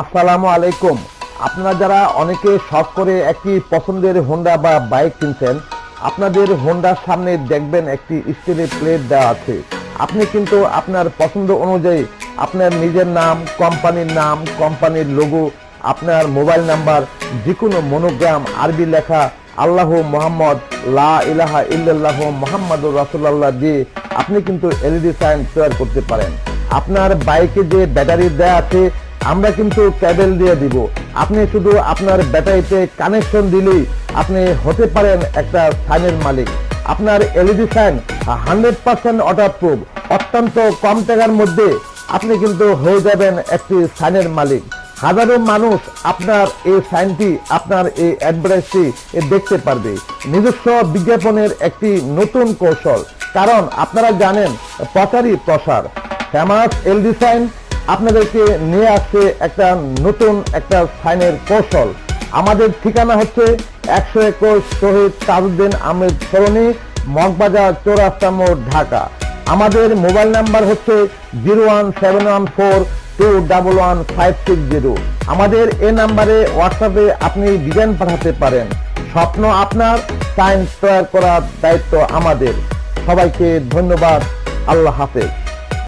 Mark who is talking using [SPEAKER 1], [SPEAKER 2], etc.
[SPEAKER 1] আসসালামু আলাইকুম। আপনারা যারা অনেকে শখ করে একটি পছন্দের হোন্ডা বা বাইক কিনছেন, আপনাদের হোন্ডার সামনে দেখবেন একটি স্টিলের প্লেট দেওয়া আছে। আপনি কিন্তু আপনার পছন্দ অনুযায়ী আপনার নিজের নাম, কোম্পানির লোগো, আপনার মোবাইল নাম্বার, যে কোনো মনোগ্রাম, আরবি লেখা আল্লাহ মোহাম্মদ লা ইলাহা ইল্লাল্লাহ মুহাম্মাদুর রাসূলুল্লাহ দিয়ে আপনি কিন্তু এলইডি সাইন তৈরি করতে পারেন। আপনার বাইকে যে ব্যাটারি দেওয়া আছে, আমরা কিন্তু কেবল দিয়ে দিব। আপনি শুধু আপনার ব্যাটারিতে কানেকশন দিলেই আপনি হতে পারেন একটা সাইনের মালিক। আপনার এলইডি সাইন 100% ওয়াটারপ্রুফ, অত্যন্ত কম টাকার মধ্যে আপনি কিন্তু হয়ে যাবেন একটি সাইনের মালিক। হাজারো মানুষ আপনার এই সাইনটি, আপনার এই অ্যাডভার্টাইজটি দেখতে পারবে। নিজস্ব বিজ্ঞাপনের একটি নতুন কৌশল, কারণ আপনারা জানেন প্রচারই প্রসার। ফেমাস এলইডি সাইন আপনাদেরকে নিয়ে আসছে একটা নতুন সাইনের কৌশল। আমাদের ঠিকানা হচ্ছে 121 শহীদ তাজউদ্দিন আহমেদ সরণি, মগবাজার চৌরাস্তা মোড়, ঢাকা। আমাদের মোবাইল নাম্বার হচ্ছে 01714211560। আমাদের এই নাম্বারে হোয়াটসঅ্যাপে আপনি ডিজাইন পাঠাতে পারেন। স্বপ্ন আপনার, সাইন তৈরি করার দায়িত্ব আমাদের। সবাইকে ধন্যবাদ। আল্লাহ হাফেজ।